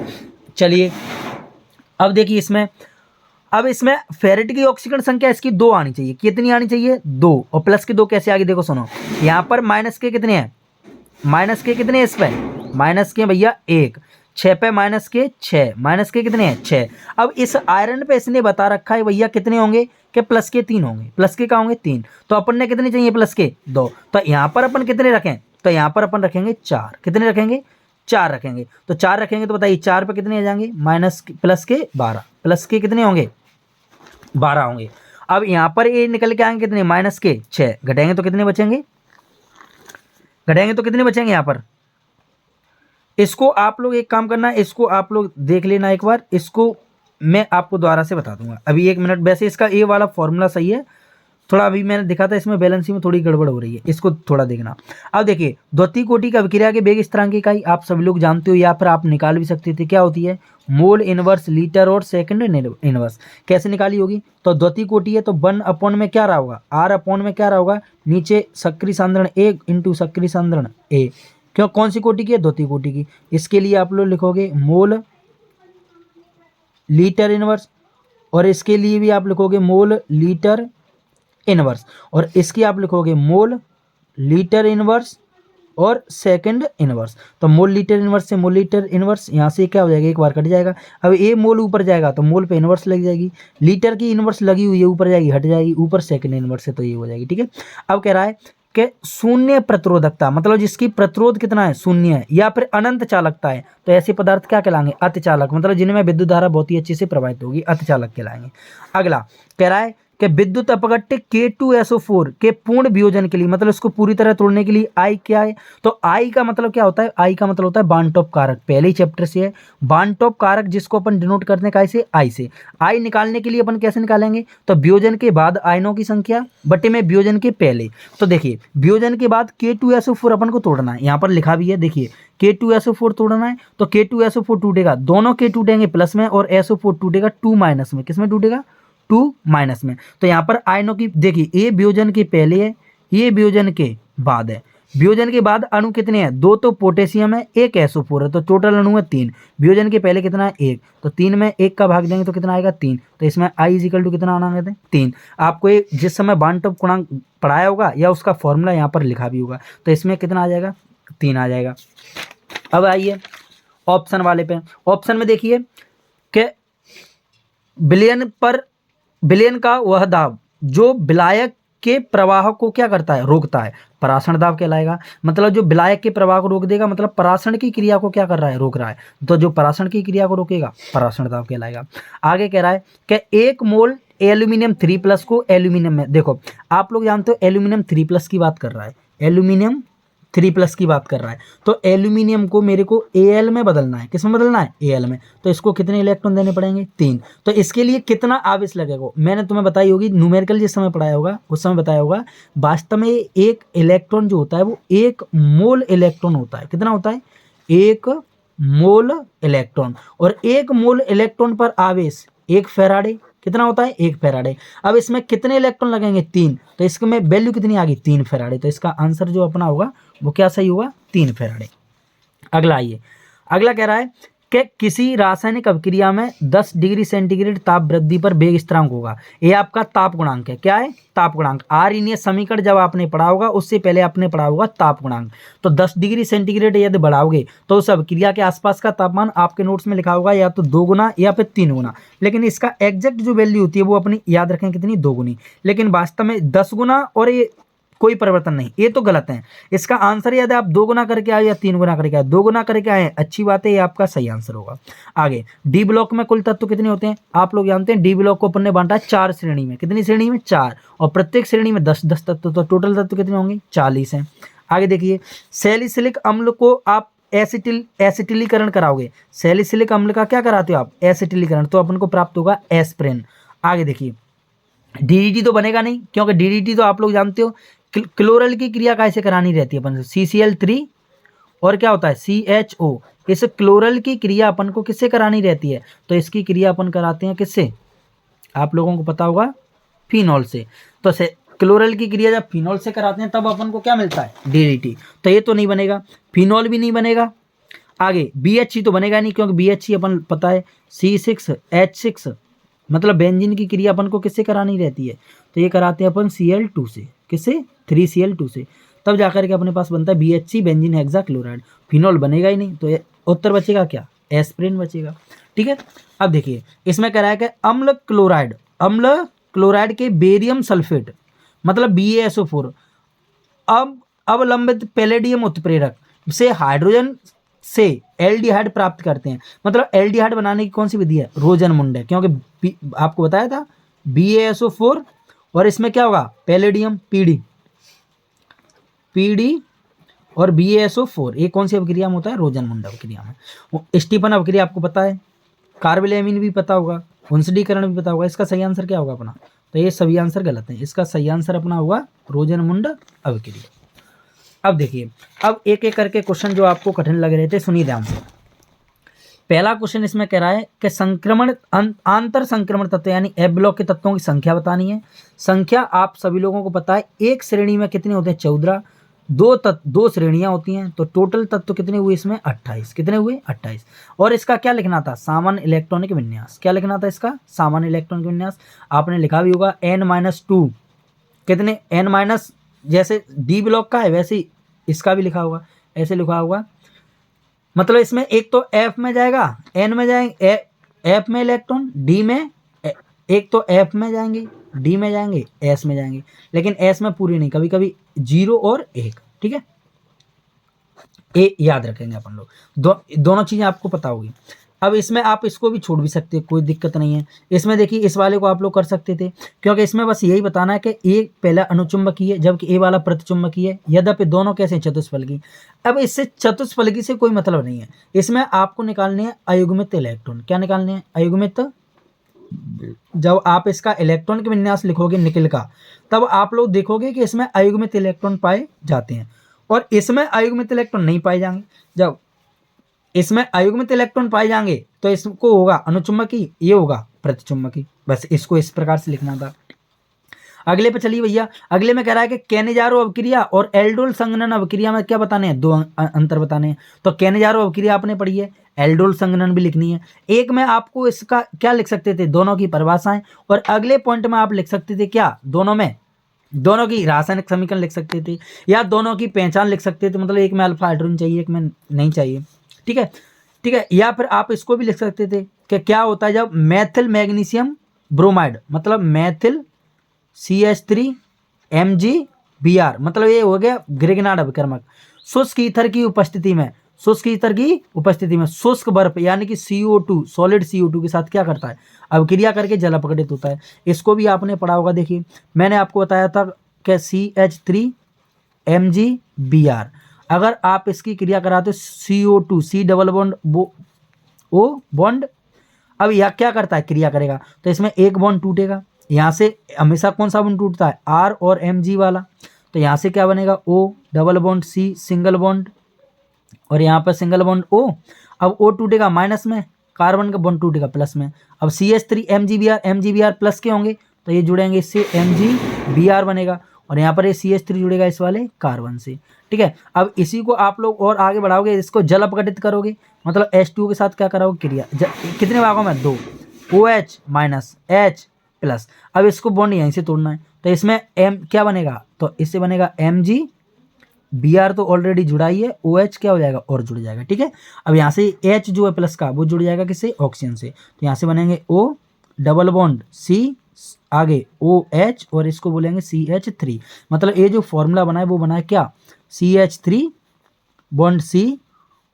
चलिए अब देखिए इसमें, अब इसमें फेरेट की ऑक्सीकरण संख्या इसकी 2 आनी चाहिए, कितनी आनी चाहिए 2, और प्लस के 2 कैसे आगे देखो सुनो, यहाँ पर माइनस के कितने हैं, माइनस के कितने हैं, इस पर माइनस के भैया 1, 6 पे माइनस के 6, माइनस के कितने हैं 6। अब इस आयरन पे इसने बता रखा है भैया कितने होंगे, कि प्लस के 3 होंगे, प्लस के क्या होंगे 3, तो अपन ने कितने चाहिए, प्लस के 2, तो यहाँ पर अपन कितने रखें, तो यहाँ पर अपन रखेंगे 4, कितने रखेंगे 4 रखेंगे, तो 4 रखेंगे तो बताइए 4 पे कितने आ जाएंगे, माइनस प्लस के 12, प्लस के कितने होंगे 12 होंगे। अब यहाँ पर ये निकल के आएंगे कितने, माइनस के 6, घटेंगे तो कितने बचेंगे, घटेंगे तो कितने बचेंगे यहाँ पर। इसको आप लोग एक काम करना, इसको आप लोग देख लेना एक बार, इसको मैं आपको दोबारा से बता दूंगा अभी 1 मिनट। वैसे इसका ये वाला फॉर्मूला सही है, थोड़ा अभी मैंने दिखा था इसमें बैलेंसिंग में थोड़ी गड़बड़ हो रही है, इसको थोड़ा देखना। अब देखिए द्वितीय कोटि की अभिक्रिया के वेग स्थिरांक की इकाई आप सभी लोग जानते हो, या फिर आप निकाल भी सकते थे, क्या होती है? मोल इनवर्स लीटर और सेकंड इनवर्स। कैसे निकाली होगी? तो द्वितीय कोटि है तो 1 में क्या रहा होगा? R में क्या रहा होगा? नीचे सक्रिय सांद्रण 1 इंटू सक्रिय सांद्रण A। क्यों? कौन सी कोटि की है? द्वितीय कोटि की। इसके लिए आप लोग लिखोगे मोल लीटर इनवर्स, और इसके लिए भी आप लिखोगे मोल लीटर इनवर्स, और इसकी आप लिखोगे मोल लीटर इनवर्स और सेकंड इनवर्स। तो मोल लीटर इनवर्स से मोल लीटर इनवर्स, यहाँ से क्या हो जाएगा? एक बार कट जाएगा। अब ए मोल ऊपर जाएगा तो मोल पे इनवर्स लग जाएगी, लीटर की इनवर्स लगी हुई है ऊपर जाएगी, हट जाएगी, ऊपर सेकंड इनवर्स है तो ये हो जाएगी। ठीक है। अब कह रहा है कि शून्य प्रतिरोधकता, मतलब जिसकी प्रतिरोध कितना है? शून्य है, या फिर अनंत चालकता है, तो ऐसे पदार्थ क्या कहलाएंगे? अतिचालक, मतलब जिनमें विद्युत धारा बहुत ही अच्छे से प्रवाहित होगी, अतिचालक कहलाएंगे। अगला कह रहा है कि विद्युत अपघट्य K2SO4 के पूर्ण वियोजन के लिए, मतलब इसको पूरी तरह तोड़ने के लिए I क्या है? तो I का मतलब क्या होता है? I का मतलब होता है बार्नटॉप कारक, पहले ही चैप्टर से है। बार्नटॉप कारक जिसको अपन डिनोट करते हैं कैसे? I से। I निकालने के लिए अपन कैसे निकालेंगे? तो वियोजन के बाद आयनों की संख्या बटे में वियोजन के पहले। तो देखिए वियोजन के बाद K2SO4 अपन को तोड़ना है, यहाँ पर लिखा भी है, देखिए K2SO4 तोड़ना है तो K2SO4 टूटेगा, दोनों K टूटेंगे प्लस में और SO4 टूटेगा 2 माइनस में। किस में टूटेगा? 2 माइनस में। तो यहाँ पर आयनों की देखिए, ये वियोजन के पहले है, ये वियोजन के बाद है। वियोजन के बाद अणु कितने हैं? 2 तो पोटेशियम है, 1 SO4 है, तो टोटल अणु है 3। वियोजन के पहले कितना है? 1, तो 3 में 1 का भाग देंगे तो कितना आएगा? 3। तो इसमें I इजिकल टू कितना आना है? 3। आपको ये जिस समय बार्नटॉप गुणांक पढ़ाया होगा या उसका फॉर्मूला यहाँ पर लिखा भी होगा, तो इसमें कितना आ जाएगा? 3 आ जाएगा। अब आइए ऑप्शन वाले पे। ऑप्शन में देखिए कि बिलियन का वह दाब जो विलायक के प्रवाह को क्या करता है? रोकता है, परासरण दाब कहलाएगा। मतलब जो विलायक के प्रवाह को रोक देगा, मतलब परासरण की क्रिया को क्या कर रहा है? रोक रहा है। तो जो परासरण की क्रिया को रोकेगा परासरण दाब कहलाएगा। आगे कह रहा है कि 1 मोल एल्यूमिनियम 3+ को एल्यूमिनियम में, देखो आप लोग जानते हो एल्यूमिनियम 3+ की बात कर रहा है, एल्यूमिनियम 3+ की बात कर रहा है, तो एल्यूमिनियम को मेरे को Al में बदलना है। किस में बदलना है? Al में। तो इसको कितने इलेक्ट्रॉन देने पड़ेंगे? 3। तो इसके लिए कितना आवेश लगेगा? मैंने तुम्हें बताई होगी, न्यूमेरिकल जिस समय पढ़ाया होगा उस समय बताया होगा। वास्तव में एक इलेक्ट्रॉन जो होता है वो 1 मोल इलेक्ट्रॉन होता है। कितना होता है? 1 मोल इलेक्ट्रॉन, और 1 मोल इलेक्ट्रॉन पर आवेश 1 फैराडे। कितना होता है? 1 फैराडे। अब इसमें कितने इलेक्ट्रॉन लगेंगे? 3। तो इसमें वैल्यू कितनी आ गई? 3 फैराडे। तो इसका आंसर जो अपना होगा वो क्या सही होगा? 3 फैराडे। अगला आइए, अगला कह रहा है कि किसी रासायनिक अभिक्रिया में 10 डिग्री सेंटीग्रेड ताप वृद्धि पर वेग स्थिरांक होगा। ये आपका ताप गुणांक है। क्या है? ताप गुणांक। आर्यनीय समीकरण जब आपने पढ़ा होगा उससे पहले आपने पढ़ा होगा ताप गुणांक। तो 10 डिग्री सेंटीग्रेड यदि बढ़ाओगे तो उस अभिक्रिया के आसपास का तापमान आपके नोट्स में लिखा होगा या तो 2 गुना या फिर 3 गुना, लेकिन इसका एग्जैक्ट जो वैल्यू होती है वो अपनी याद रखें कितनी? 2 गुनी। लेकिन वास्तव में 10 गुना और ये कोई परिवर्तन नहीं, ये तो गलत है। इसका आंसर यदि आप 2 गुना करके आए या 3 गुना करके आए, 2 गुना करके आए अच्छी बात है, ये आपका सही आंसर होगा। आगे डी ब्लॉक में कुल तत्व कितने होते हैं? आप लोग जानते हैं डी ब्लॉक को अपन ने बांटा 4 श्रेणी में। कितनी श्रेणी में? 4, और प्रत्येक श्रेणी में 10-10 तत्व, तो टोटल तत्व कितने होंगे? 40 हैं। आगे देखिए, सैलिसिलिक अम्ल को आप एसिटिलीकरण कराओगे। सैलिसिलिक अम्ल का क्या कराते हो आप? एसिटिलीकरण, तो अपन को प्राप्त होगा एस्प्रिन। आगे देखिए, डीडीटी तो बनेगा नहीं, क्योंकि डीडीटी तो आप लोग जानते हो क्लोरल की क्रिया कैसे करानी रहती है अपन से? CCl3 और क्या होता है? CHO। इस क्लोरल की क्रिया अपन को किससे करानी रहती है? तो इसकी क्रिया अपन कराते हैं किससे? आप लोगों को पता होगा, फिनॉल से। तो क्लोरल की क्रिया जब फिनॉल से कराते हैं तब अपन को क्या मिलता है? DDT। तो ये तो नहीं बनेगा, फिनॉल भी नहीं बनेगा। आगे BHC तो बनेगा नहीं, क्योंकि BHC अपन पता है C6H6, मतलब बेंजीन की क्रिया अपन को किससे करानी रहती है? तो ये कराते हैं अपन Cl2 से। किससे? 3Cl2 से। तब जाकर के अपने पास बनता है BHC, बेंजीन हेक्साक्लोराइड। फिनॉल बनेगा ही नहीं, तो ये उत्तर बचेगा क्या? एस्प्रिन बचेगा। ठीक है। अब देखिए, इसमें कह रहा है कि अम्ल क्लोराइड के बेरियम सल्फेट, मतलब BaSO4, अब अवलंबित पैलेडियम उत्प्रेरक से हाइड्रोजन से एल्डिहाइड प्राप्त करते हैं। मतलब एल्डिहाइड बनाने की कौन सी विधि है? रोजन-मुंडे, क्योंकि आपको बताया था BaSO4 और इसमें क्या होगा? पैलेडियम, पीडी और BaSO4, ये कौन सी अभिक्रिया में होता है? रोजन-मुंडे अभिक्रिया में। स्टीफन अभिक्रिया आपको पता है, कार्बोलेमिन भी पता होगा, हुंसडीकरण भी पता होगा। इसका सही आंसर क्या होगा अपना? तो ये सभी आंसर गलत हैं। इसका सही आंसर अपना होगा रोजनमुंड अभिक्रिया। अब देखिए, अब एक एक करके क्वेश्चन जो आपको कठिन लग रहे थे सुनिए ध्यान से। पहला क्वेश्चन इसमें कह रहा है कि संक्रमण आंतर संक्रमण तत्व यानी एफ ब्लॉक के तत्वों की संख्या बतानी है। संख्या आप सभी लोगों को पता है, एक श्रेणी में कितने होते हैं 14, दो श्रेणियां होती हैं, तो टोटल तत्व कितने हुए इसमें 28। कितने हुए 28। और इसका क्या लिखना था, सामान्य इलेक्ट्रॉनिक विन्यास। क्या लिखना था इसका, सामान्य इलेक्ट्रॉनिक विन्यास। आपने लिखा भी होगा n-2 कितने n- जैसे डी ब्लॉक का है वैसे ही इसका भी लिखा होगा, ऐसे लिखा होगा। मतलब इसमें एक तो एफ में जाएगा, एन में जाएंगे, एफ में इलेक्ट्रॉन, डी में, एक तो एफ में जाएंगे, डी में जाएंगे, एस में जाएंगे, लेकिन एस में पूरी नहीं, कभी कभी 0 और 1। ठीक है, ए याद रखेंगे अपन लोग। दोनों चीजें आपको पता होगी। अब इसमें आप इसको भी छोड़ भी सकते हैं, कोई दिक्कत नहीं है। इसमें देखिए इस वाले को आप लोग कर सकते थे, क्योंकि इसमें बस यही बताना है कि ए पहला अनुचुंबकीय है जबकि ए वाला प्रतिचुंबकीय है, यद्यपि दोनों कैसे चतुष्फलकी। अब इससे चतुष्फलकी से कोई मतलब नहीं है, इसमें आपको निकालने हैं अयुग्मित इलेक्ट्रॉन। क्या निकालने हैं, अयुग्मित। जब आप इसका इलेक्ट्रॉन के विन्यास लिखोगे निकल का, तब आप लोग देखोगे कि इसमें अयुग्मित इलेक्ट्रॉन पाए जाते हैं और इसमें अयुग्मित इलेक्ट्रॉन नहीं पाए जाएंगे। जब इसमें अयुग्मित इलेक्ट्रॉन पाए जाएंगे तो इसको होगा अनुचुंबकी, ये होगा प्रतिचुंबकी। बस इसको इस प्रकार से लिखना था। अगले पे चलिए भैया, अगले में कह रहा है कि कैनिजारो अवक्रिया और एल्डोल संघनन अवक्रिया में क्या बताने हैं, दो अंतर बताने हैं। तो कैनिजारो अवक्रिया आपने पढ़ी है, एल्डोल संघनन भी लिखनी है। एक में आपको इसका क्या लिख सकते थे, दोनों की परिभाषाएं, और अगले पॉइंट में आप लिख सकते थे क्या, दोनों में दोनों की रासायनिक समीकरण लिख सकते थे या दोनों की पहचान लिख सकते थे। मतलब एक में अल्फा हाइड्रोजन चाहिए, एक में नहीं चाहिए। ठीक है, ठीक है। या फिर आप इसको भी लिख सकते थे कि क्या होता है जब मैथिल मैग्नीशियम ब्रोमाइड, मतलब मैथिल CH3MgBr, मतलब ये हो गया ग्रिग्नार्ड अभिकर्मक, शुष्क ईथर की उपस्थिति में, शुष्क ईथर की उपस्थिति में शुष्क बर्फ यानी कि CO2, सॉलिड CO2 के साथ क्या करता है, अभिक्रिया करके जल अपघटित होता है। इसको भी आपने पढ़ा होगा। देखिए मैंने आपको बताया था कि CH3MgBr, अगर आप इसकी क्रिया कराते CO2 C double bond O bond, अब यह क्या करता है, क्रिया करेगा तो इसमें एक बॉन्ड टूटेगा। यहाँ से हमेशा कौन सा बॉन्ड टूटता है, R और Mg वाला, तो यहाँ से क्या बनेगा O double bond C single bond, और यहाँ पर सिंगल बॉन्ड O। अब O टूटेगा माइनस में, कार्बन का बॉन्ड टूटेगा प्लस में। अब CH3MgBr, MgBr प्लस के होंगे तो ये जुड़ेंगे इससे, MgBr बनेगा, और यहाँ पर ये CH3 जुड़ेगा इस वाले कार्बन से। ठीक है, अब इसी को आप लोग और आगे बढ़ाओगे, इसको जल अपघटित करोगे, मतलब H2 के साथ क्या कराओगे क्रिया, कितने भागों में, 2, OH माइनस H प्लस। अब इसको बॉन्ड यहीं से तोड़ना है, तो इसमें M क्या बनेगा, तो इससे बनेगा MgBr, तो ऑलरेडी जुड़ा ही है, OH क्या हो जाएगा और जुड़ जाएगा। ठीक है, अब यहाँ से H जो है प्लस का वो जुड़ जाएगा किससे, ऑक्सीजन से, तो यहाँ से बनेंगे O डबल बॉन्ड C आगे OH और इसको बोलेंगे CH3। मतलब ये जो फॉर्मूला बना है वो बना है क्या, CH3 बॉन्ड C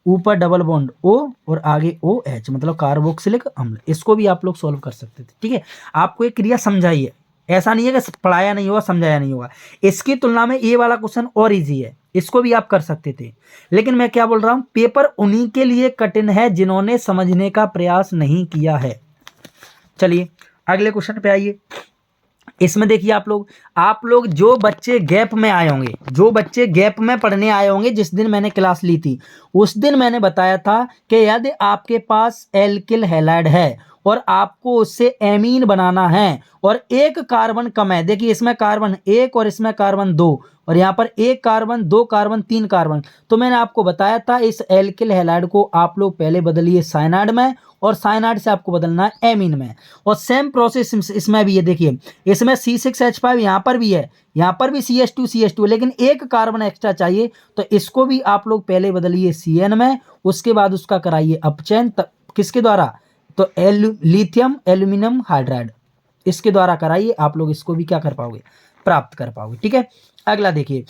ऊपर डबल बॉन्ड O और आगे OH, मतलब कार्बोक्सिलिक अम्ल। इसको भी आप लोग सॉल्व कर सकते थे। ठीक है, आपको एक क्रिया समझाई है, ऐसा नहीं है कि पढ़ाया नहीं होगा समझाया नहीं होगा। इसकी तुलना में ये वाला क्वेश्चन और इजी है, इसको भी आप कर सकते थे। लेकिन मैं क्या बोल रहा हूं, पेपर उन्हीं के लिए कठिन है जिन्होंने समझने का प्रयास नहीं किया है। चलिए अगले क्वेश्चन पे आइए। इसमें देखिए आप लोग जो बच्चे गैप में आए होंगे, जो बच्चे गैप में पढ़ने आए होंगे, जिस दिन मैंने क्लास ली थी उस दिन मैंने बताया था कि यदि आपके पास एल्किल हैलाइड है और आपको उससे एमीन बनाना है और एक कार्बन कम है, देखिए इसमें कार्बन 1 और इसमें कार्बन 2 और यहाँ पर 1 कार्बन 2 कार्बन 3 कार्बन, तो मैंने आपको बताया था इस एल्किल हैलाइड को आप लोग पहले बदलिए साइनाइड में और साइनाइड से आपको बदलना है एमीन में। और सेम प्रोसेस इसमें भी है, देखिए इसमें C6H5 यहाँ पर भी है, यहाँ पर भी CH2 लेकिन एक कार्बन एक्स्ट्रा चाहिए, तो इसको भी आप लोग पहले बदलिए CN में, उसके बाद उसका कराइए अपचयन, किसके द्वारा, तो लिथियम एल्यूमिनियम हाइड्राइड, इसके द्वारा कराइए, आप लोग इसको भी क्या कर पाओगे, प्राप्त कर पाओगे। ठीक है, अगला देखिए,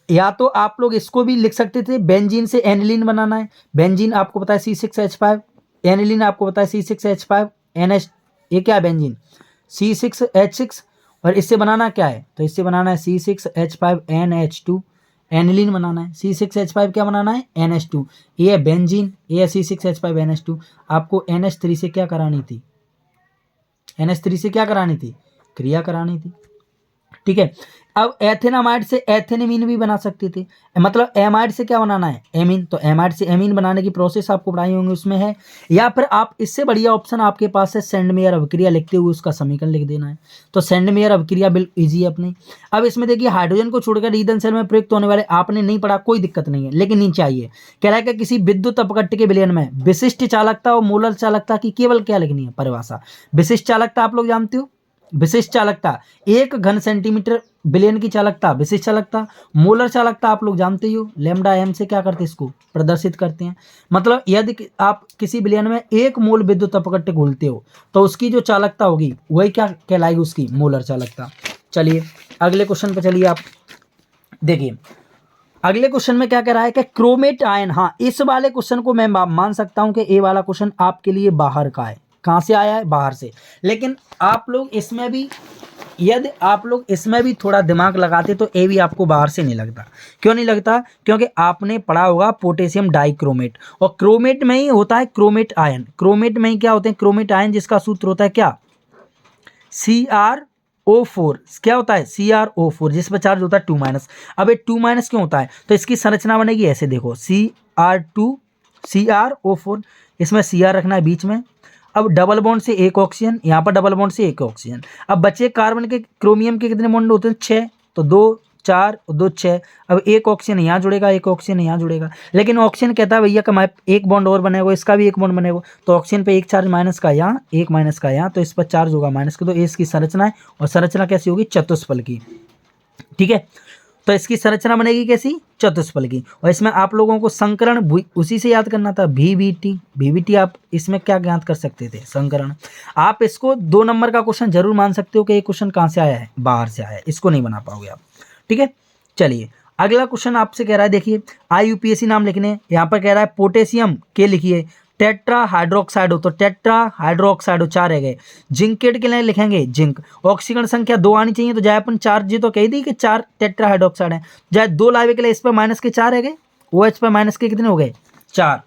या तो आप लोग इसको भी लिख सकते थे, बेंजीन से एनिलीन बनाना है, बेंजीन आपको पता है C6H5, एनिलीन आपको पता है C6H5 NH, ये क्या है बेंजीन C6H6, और इससे बनाना क्या है, तो इससे बनाना है C6H5 NH2, एनिलीन बनाना है, C6H5 क्या बनाना है NH2, ये है बेंजीन, ये है C6H5 NH2। आपको NH3 से क्या करानी थी, NH3 से क्या करानी थी, क्रिया करानी थी। ठीक है, अब एथेनामाइड से एथेनेमीन भी बना सकते थे, मतलब एमाइड से क्या बनाना है, एमीन, तो एमाइड से एमीन बनाने की प्रोसेस आपको पढ़ाई होंगी उसमें है। या फिर आप इससे बढ़िया ऑप्शन आपके पास है सेंडमेयर अभिक्रिया, लिखते हुए उसका समीकरण लिख देना है। तो सेंडमेयर अभिक्रिया बिल्कुल ईजी है अपनी। अब इसमें देखिए हाइड्रोजन को छोड़कर ईंधन सेल में प्रयुक्त होने वाले, आपने नहीं पढ़ा कोई दिक्कत नहीं है, लेकिन नीचे आइए, कह रहा है कि किसी विद्युत अपकट्ट के विलयन में विशिष्ट चालकता और मोलर चालकता की केवल क्या लिखनी है, परिभाषा। विशिष्ट चालकता आप लोग जानते हो, विशिष्ट चालकता 1 घन सेंटीमीटर बिलियन की चालकता विशिष्ट चालकता। मोलर चालकता आप लोग जानते ही हो, लैम्डा एम से क्या करते हैं, इसको प्रदर्शित करते हैं। मतलब यदि आप किसी बिलियन में 1 मोल विद्युत अपकट्ट घोलते हो तो उसकी जो चालकता होगी वही क्या कहलाएगी, उसकी मोलर चालकता। चलिए अगले क्वेश्चन पे चलिए आप देखिए, अगले क्वेश्चन में क्या कह रहा है कि क्रोमेट आयन, हाँ इस वाले क्वेश्चन को मैं मान सकता हूं कि ये वाला क्वेश्चन आपके लिए बाहर का है। कहाँ से आया है, बाहर से। लेकिन आप लोग इसमें भी, यदि आप लोग इसमें भी थोड़ा दिमाग लगाते तो ये भी आपको बाहर से नहीं लगता। क्यों नहीं लगता, क्योंकि आपने पढ़ा होगा पोटेशियम डाइक्रोमेट, और क्रोमेट में ही होता है क्रोमेट आयन। क्रोमेट में ही क्या होते हैं, क्रोमेट आयन, जिसका सूत्र होता है क्या, CrO4। क्या होता है, CrO4, जिस पर चार्ज होता है 2-। अब ये 2- क्यों होता है, तो इसकी संरचना बनेगी ऐसे, देखो CrO4, इसमें Cr रखना है बीच में। अब डबल बॉन्ड से एक ऑक्सीजन, यहाँ पर डबल बॉन्ड से एक ऑक्सीजन। अब बचे कार्बन के, क्रोमियम के कितने बॉन्ड होते हैं, 6, तो 2 4 2 6। अब एक ऑक्सीजन यहाँ जुड़ेगा, एक ऑक्सीजन यहाँ जुड़ेगा, लेकिन ऑक्सीजन कहता है भैया कि मैं एक बॉन्ड और बनेगा, इसका भी एक बॉन्ड बनेगा, तो ऑक्सीजन पे एक चार्ज माइनस का यहाँ, एक माइनस का यहाँ, तो इस पर चार्ज होगा माइनस का। तो इसकी संरचना है, और संरचना कैसी होगी, चतुष्फल की। ठीक है, तो इसकी संरचना बनेगी कैसी, चतुष्फल की। और इसमें आप लोगों को संकरण उसी से याद करना था, VBT आप इसमें क्या ज्ञात कर सकते थे, संकरण। आप इसको 2 नंबर का क्वेश्चन जरूर मान सकते हो कि ये क्वेश्चन कहाँ से आया है, बाहर से आया है, इसको नहीं बना पाओगे आप। ठीक है, चलिए अगला क्वेश्चन आपसे कह रहा है, देखिए IUPAC नाम लिखने, यहाँ पर कह रहा है पोटेशियम के लिखिए टेट्रा हाइड्रोक्साइड हो, तो टेट्रा हाइड्रोक्साइड हो, 4 रह गए। जिंकेट के लिए लिखेंगे जिंक, ऑक्सीजन संख्या 2 आनी चाहिए, तो जाए अपन 4, जी तो कह दी कि 4 टेट्रा हाइड्रोक्साइड है, जाए 2 लावे के लिए, इस पर माइनस के 4 रह गए, OH पे माइनस के कितने हो गए, 4।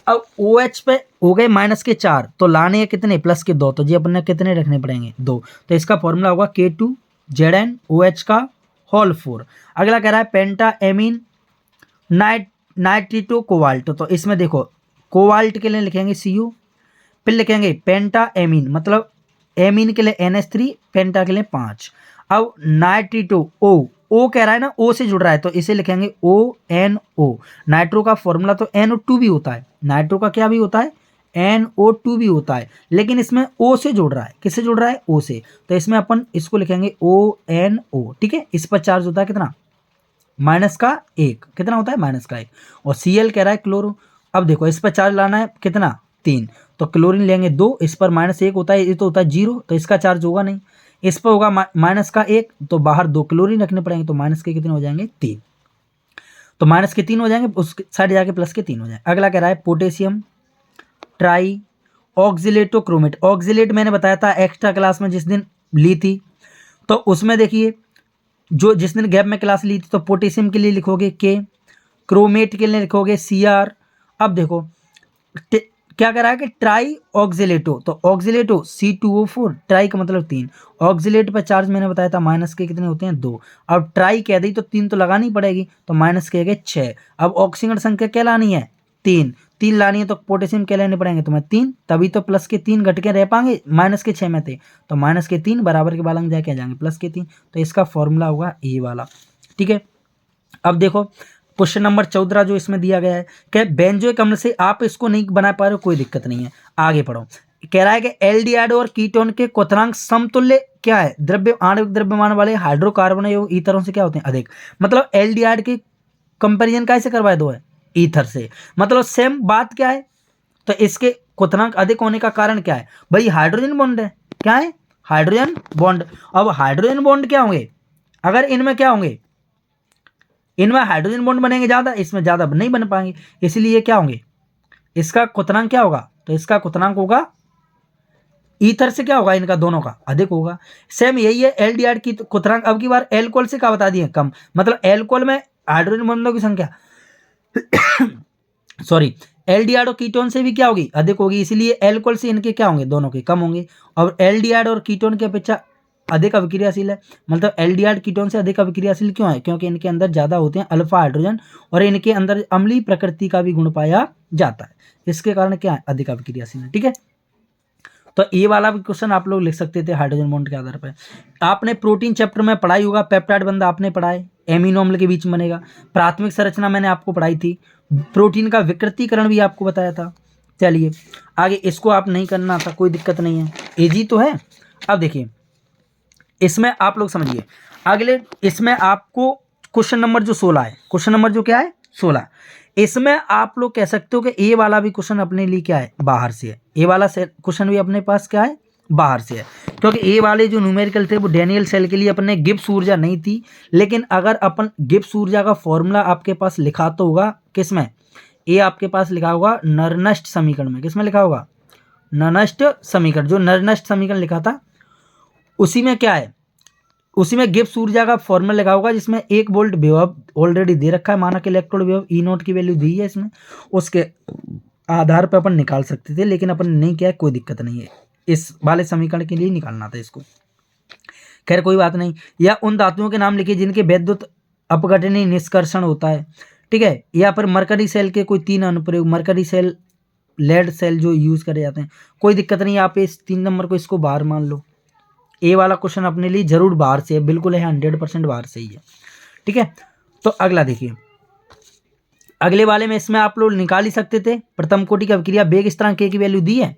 अब OH पे हो गए माइनस के 4, तो लाने हैं कितने, प्लस के 2, तो जी अपन ने कितने रखने पड़ेंगे, 2। तो इसका फॉर्मूला होगा K2ZnOH का होल 4। अगला कह रहा है पेंटा एमीन नाइट्रिटो कोबाल्ट, तो इसमें देखो कोबाल्ट के लिए लिखेंगे Cu, फिर लिखेंगे पेंटा एमीन, मतलब एमीन के लिए NH3, पेंटा के लिए 5। अब नाइट्रिटो O कह रहा है ना, O से जुड़ रहा है, तो इसे लिखेंगे ONO। नाइट्रो का फॉर्मूला तो NO2 भी होता है, नाइट्रो का क्या भी होता है, NO2 भी होता है, लेकिन इसमें O से जुड़ रहा है, किससे जुड़ रहा है, O से, तो इसमें अपन इसको लिखेंगे ONO। ठीक है, इस पर चार्ज होता है कितना, माइनस का 1, कितना होता है, माइनस का 1। और Cl कह रहा है क्लोरो, अब देखो इस पर चार्ज लाना है कितना, 3, तो क्लोरीन लेंगे 2, इस पर -1 होता है, ये तो होता है 0, तो इसका चार्ज होगा नहीं, इस पर होगा माइनस का 1, तो बाहर 2 क्लोरीन रखने पड़ेंगे, तो माइनस के कितने हो जाएंगे, 3, तो माइनस के 3 हो जाएंगे, उस साइड जाके प्लस के 3 हो जाएंगे। अगला कह रहा है पोटेशियम ट्राई ऑक्जिलेटो क्रोमेट, ऑक्जिलेट मैंने बताया था एक्स्ट्रा क्लास में जिस दिन ली थी, तो उसमें देखिए जो जिस दिन गैप में क्लास ली थी, तो पोटेशियम के लिए लिखोगे K, क्रोमेट के लिए लिखोगे Cr। अब देखो क्या कर रहा है कि ट्राई ऑक्जिलेटो, तो ऑक्जिलेटो C2O4, ट्राई का मतलब 3, ऑक्जिलेट पर चार्ज मैंने बताया था माइनस के कितने होते हैं, 2। अब ट्राई कह दी तो 3 तो लगानी पड़ेगी, तो माइनस के गए 6। अब ऑक्सीजन संख्या क्या लानी है, 3 लानी है, तो पोटेशियम क्या लेने पड़ेंगे तुम्हें, 3, तभी तो प्लस के 3 घट के रह पाएंगे, माइनस के 6 में थे, तो माइनस के 3 बराबर के बालंग जाके आ जाएंगे प्लस के 3, तो इसका फॉर्मूला होगा ये वाला। ठीक है, अब देखो क्वेश्चन नंबर 14 जो इसमें दिया गया है कि बेंजोइक अम्ल से, आप इसको नहीं बना पा रहे हो कोई दिक्कत नहीं है, आगे पढ़ो। कह रहा है कि एल्डिहाइड और कीटोन के क्वथनांक समतुल्य क्या है, द्रव्य आणविक द्रव्यमान वाले हाइड्रोकार्बन एवं ईथरों से क्या होते हैं, अधिक। मतलब एल्डिहाइड के कंपैरिजन कैसे करवाए दो है, ईथर से, मतलब सेम बात क्या है, तो इसके क्वथनांक अधिक होने का कारण क्या है, भाई हाइड्रोजन बॉन्ड है, क्या है, हाइड्रोजन बॉन्ड। अब हाइड्रोजन बॉन्ड क्या होंगे, अगर इनमें क्या होंगे, इनमें हाइड्रोजन बॉन्ड बनेंगे ज़्यादा, इसमें ज़्यादा नहीं बन पाएंगे, इसलिए क्या होंगे, इसका क्वथनांक क्या होगा, तो इसका क्वथनांक होगा ईथर से क्या होगा, इनका दोनों का अधिक होगा। सेम यही है एल्डिहाइड की क्वथनांक, अब की बार एल्कोहल से क्या बता दिए, कम, मतलब एल्कोहल में हाइड्रोजन बॉन्डों की संख्या सॉरी एल्डिहाइड और कीटोन से भी क्या होगी, अधिक होगी, इसलिए एल्कोहल से इनके क्या होंगे, दोनों के कम होंगे। और एल्डिहाइड और कीटोन की अपेक्षा अधिक अभिक्रियाशील है, मतलब एल्डिहाइड कीटोन से अधिक अभिक्रियाशील क्यों है, क्योंकि इनके अंदर ज़्यादा होते हैं अल्फा हाइड्रोजन और इनके अंदर अम्लीय प्रकृति का भी गुण पाया जाता है, इसके कारण क्या है, अधिक अभिक्रियाशील है। ठीक है, तो ये वाला भी क्वेश्चन आप लोग लिख सकते थे हाइड्रोजन बॉन्ड के आधार पर। आपने प्रोटीन चैप्टर में पढ़ाई होगा, पेप्टाइड बंधा आपने पढ़ा है, एमिनो अम्ल के बीच में बनेगा। प्राथमिक संरचना मैंने आपको पढ़ाई थी, प्रोटीन का विकृतीकरण भी आपको बताया था। चलिए आगे, इसको आप नहीं करना था, कोई दिक्कत नहीं है, इजी तो है। अब देखिए इसमें आप लोग समझिए, अगले इसमें आपको क्वेश्चन नंबर जो 16 है, क्वेश्चन नंबर जो क्या है 16, इसमें आप लोग कह सकते हो कि ए वाला भी क्वेश्चन अपने लिए क्या है, बाहर से है। ए वाला क्वेश्चन भी अपने पास क्या है, बाहर से है, क्योंकि ए वाले जो न्यूमेरिकल थे वो डैनियल सेल के लिए अपने गिब्स ऊर्जा नहीं थी, लेकिन अगर अपन गिब्स ऊर्जा का फॉर्मूला आपके पास लिखा तो होगा किसमें, ए आपके पास लिखा होगा नरनस्ट समीकरण में। किसमें लिखा होगा, नरनस्ट समीकरण, जो नरनस्ट समीकरण लिखा था उसी में क्या है, उसी में गिब्स ऊर्जा का फॉर्मूला लगा होगा, जिसमें 1 वोल्ट विभव ऑलरेडी दे रखा है, माना कि इलेक्ट्रोड विभव ई नोट की वैल्यू दी है इसमें, उसके आधार पर अपन निकाल सकते थे, लेकिन अपन ने नहीं किया, कोई दिक्कत नहीं है, इस वाले समीकरण के लिए निकालना था इसको, खैर कोई बात नहीं। या उन धातुओं के नाम लिखिए जिनके वैद्युत अपघटनीय निष्कर्षण होता है। ठीक है, या फिर मरकरी सेल के कोई 3 अनुप्रयोग, मरकरी सेल, लेड सेल जो यूज करे जाते हैं, कोई दिक्कत नहीं, आप इस 3 नंबर को इसको बाहर मान लो। ए वाला क्वेश्चन अपने लिए जरूर बाहर से है, बिल्कुल है, 100% बाहर से ही है। ठीक है, तो अगला देखिए, अगले वाले में इसमें आप लोग निकाल ही सकते थे, प्रथम कोटि की अभिक्रिया वेग स्थिरांक के की वैल्यू दी है,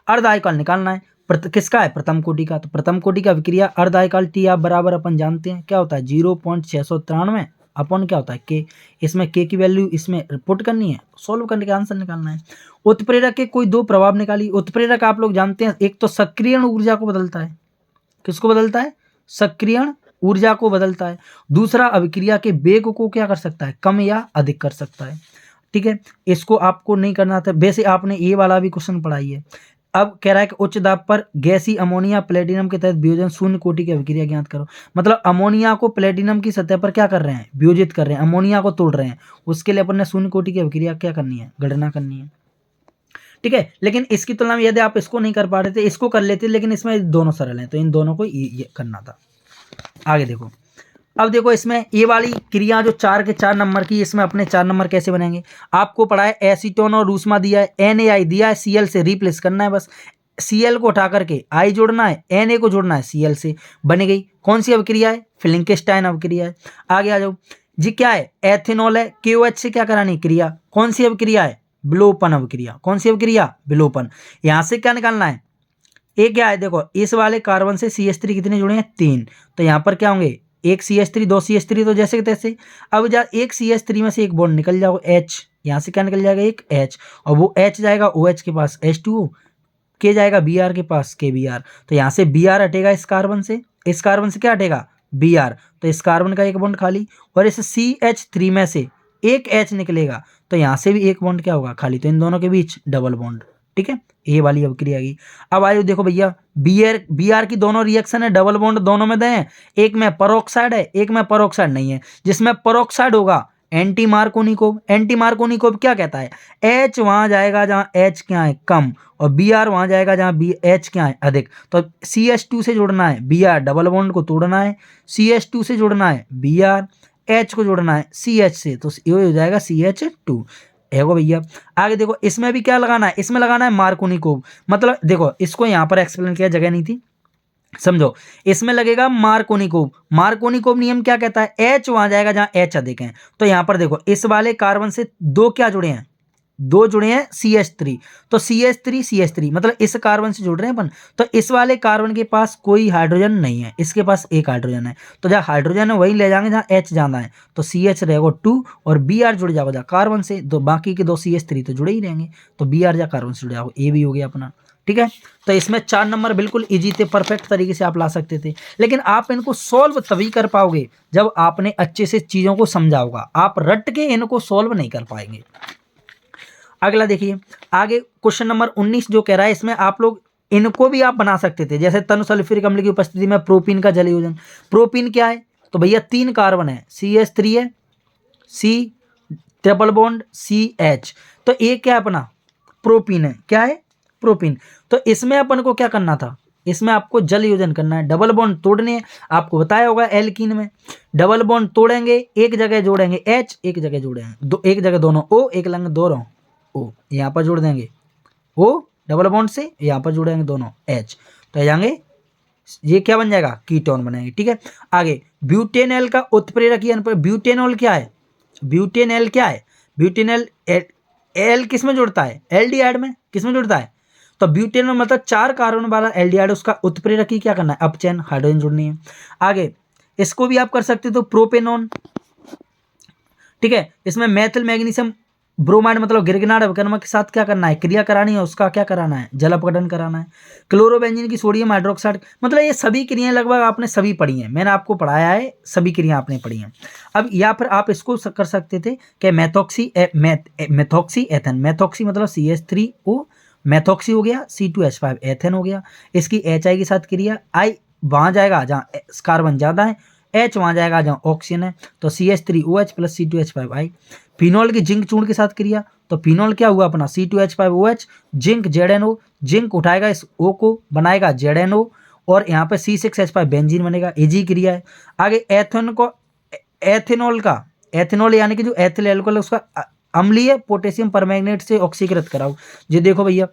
अर्ध आयकाल निकालना है, किसका है, प्रथम कोटि का, तो प्रथम कोटि की अभिक्रिया अर्ध आयकाल टी आप बराबर अपन जानते हैं क्या होता है, 0.693 अपन क्या होता है के, इसमें के की वैल्यू इसमें पुट करनी है, सोल्व करने के आंसर निकालना है। उत्प्रेरक के कोई 2 प्रभाव निकाली। उत्प्रेरक आप लोग जानते हैं, एक तो सक्रियण ऊर्जा को बदलता है, किसको बदलता है, सक्रियण ऊर्जा को बदलता है, दूसरा अभिक्रिया के वेग को क्या कर सकता है, कम या अधिक कर सकता है। ठीक है, इसको आपको नहीं करना था, वैसे आपने ये वाला भी क्वेश्चन पढ़ाई है। अब कह रहा है कि उच्च दाब पर गैसीय अमोनिया प्लेटिनम के तहत वियोजन शून्य कोटि की अभिक्रिया ज्ञात करो, मतलब अमोनिया को प्लेटिनम की सतह पर क्या कर रहे हैं, वियोजित कर रहे हैं, अमोनिया को तोड़ रहे हैं, उसके लिए अपन ने शून्य कोटि की अभिक्रिया क्या करनी है, गणना करनी है। ठीक है, लेकिन इसकी तुलना में यदि आप इसको नहीं कर पा रहे थे, इसको कर लेते, लेकिन इसमें दोनों सरल हैं, तो इन दोनों को ये करना था। आगे देखो, अब देखो इसमें ये वाली क्रिया जो 4 के 4 नंबर की, इसमें अपने 4 नंबर कैसे बनेंगे, आपको पढ़ा है एसीटोन और ऊष्मा दिया है, NaI दिया है, Cl से रिप्लेस करना है, बस Cl को उठा करके I जोड़ना है, Na को जोड़ना है Cl से, बन गई। कौन सी अभिक्रिया है, फिलिंगस्टाइन अभिक्रिया है। आगे आ जाओ जी, क्या है, एथेनॉल है, KOH से क्या करानी क्रिया, कौन सी अभिक्रिया है, विलोपन अभिक्रिया, कौन सी अभिक्रिया, विलोपन। यहाँ से क्या निकालना है, एक क्या है, देखो इस वाले कार्बन से CH3 कितने जुड़े हैं, 3, तो यहाँ पर क्या होंगे, एक CH3 2 CH3, तो जैसे कि तैसे। अब जा एक CH3 में से एक बॉन्ड निकल जाओ H, यहाँ से क्या निकल जाएगा, एक H, और वो H जाएगा OH के पास H2O, के जाएगा Br के पास KBr, तो यहाँ से Br हटेगा इस कार्बन से, इस कार्बन से क्या हटेगा, Br, तो इस कार्बन का एक बॉन्ड खाली, और इस CH3 में से एक H निकलेगा, तो यहाँ से भी एक बॉन्ड क्या होगा, खाली, तो इन दोनों के बीच डबल बॉन्ड। ठीक है, ये वाली अभिक्रिया की। अब आइए देखो भैया, Br की दोनों रिएक्शन है, डबल बॉन्ड दोनों में दें, एक में परोक्साइड है, एक में परोक्साइड नहीं है। जिसमें परोक्साइड होगा एंटी मार्कोनिकोव, एंटी मार्कोनिकोव क्या कहता है, H वहां जाएगा जहां H क्या है, कम, और Br वहां जाएगा जहां H क्या है, अधिक। तो CH2 से जोड़ना है Br, डबल बॉन्ड को तोड़ना है, CH2 से जोड़ना है Br, H को जोड़ना है CH से, तो ये हो जाएगा CH2 है वो भैया। आगे देखो, इसमें भी क्या लगाना है, इसमें लगाना है मार्कोनिकोव, मतलब देखो इसको यहाँ पर एक्सप्लेन किया, जगह नहीं थी, समझो, इसमें लगेगा मार्कोनिकोव। मार्कोनिकोव नियम क्या कहता है, H वहां जाएगा जहां H अधिक है। तो यहां पर देखो, इस वाले कार्बन से 2 क्या जुड़े हैं, 2 जुड़े हैं CH3, तो CH3 मतलब इस कार्बन से जुड़ रहे हैं अपन, तो इस वाले कार्बन के पास कोई हाइड्रोजन नहीं है, इसके पास एक हाइड्रोजन है, तो जहाँ हाइड्रोजन है वही ले जाएंगे जहाँ H जाना है, तो CH रहेगा 2 और Br जुड़ जाएगा जहाँ कार्बन से, तो बाकी के 2 CH3 तो जुड़े ही रहेंगे, तो Br जहाँ कार्बन से जुड़ जाएगा, ये भी हो गया अपना। ठीक है, तो इसमें 4 नंबर बिल्कुल इजी थे, परफेक्ट तरीके से आप ला सकते थे, लेकिन आप इनको सॉल्व तभी कर पाओगे जब आपने अच्छे से चीज़ों को समझा होगा, आप रट के इनको सॉल्व नहीं कर पाएंगे। अगला देखिए, आगे क्वेश्चन नंबर 19 जो कह रहा है, इसमें आप लोग इनको भी आप बना सकते थे, जैसे तनु सल्फ्यूरिक अम्ल की उपस्थिति में प्रोपीन का जल योजन। प्रोपीन क्या है, तो भैया 3 कार्बन है, CH3 है, ट्रिपल बॉन्ड CH। तो ये क्या है अपना प्रोपीन है, क्या है प्रोपीन। तो इसमें अपन को क्या करना था, इसमें आपको जल योजन करना है, डबल बॉन्ड तोड़ने हैं। आपको बताया होगा एल्कीन में डबल बॉन्ड तोड़ेंगे, एक जगह जोड़ेंगे H, एक जगह जोड़ेंगे एक जगह दोनों O, एक लंग दोनों O, यहाँ पर जोड़ देंगे O डबल बॉन्ड से, यहाँ पर जोड़ेंगे दोनों H, तो जाएंगे ये क्या बन जाएगा कीटोन बनेंगे। ठीक है, आगे ब्यूटेनॉल का उत्प्रेरकीय अनुपात। ब्यूटेनॉल क्या है, ब्यूटेनॉल क्या है, ब्यूटेनॉल एल किस में जुड़ता है, एल्डिहाइड में, किस में जुड़ता है, तो ब्यूटेनॉल मतलब 4 कार्बन वाला एल्डिहाइड, उसका उत्प्रेरकी क्या करना है, अपचयन, हाइड्रोजन जोड़नी है। आगे इसको भी आप कर सकते हो तो प्रोपेनॉन। ठीक है, इसमें मेथिल मैग्नीशियम ब्रोमाइड मतलब गिरगिनाट अभिकर्मक के साथ क्या करना है, क्रिया करानी है, उसका क्या कराना है, जल अपघटन कराना है। क्लोरोबेंजीन की सोडियम हाइड्रोक्साइड, मतलब ये सभी क्रियाएं लगभग आपने सभी पढ़ी हैं, मैंने आपको पढ़ाया है, सभी क्रियाएं आपने पढ़ी हैं। अब या फिर आप इसको कर सकते थे कि मेथॉक्सी एथेन, मेथॉक्सी मतलब CH3O, मेथॉक्सी हो गया, C2H5 एथेन हो गया, इसकी HI के साथ क्रिया, I वहाँ जाएगा जहाँ कार्बन ज़्यादा है, H वहाँ जाएगा जहाँ ऑक्सीजन है, तो CH3OH प्लस C2H5I। फिनॉल की जिंक चूर्ण के साथ क्रिया, तो फिनॉल क्या हुआ अपना C2H5OH, जिंक ZNO, जिंक उठाएगा इस O को, बनाएगा ZNO, और यहाँ पे C6H5 बेंजीन बनेगा, एजी क्रिया है। आगे एथेनॉल का, एथेनॉल यानी कि जो एथिल एल्कोहल है उसका अम्लीय पोटेशियम परमैंगनेट से ऑक्सीकृत कराओ। ये देखो भैया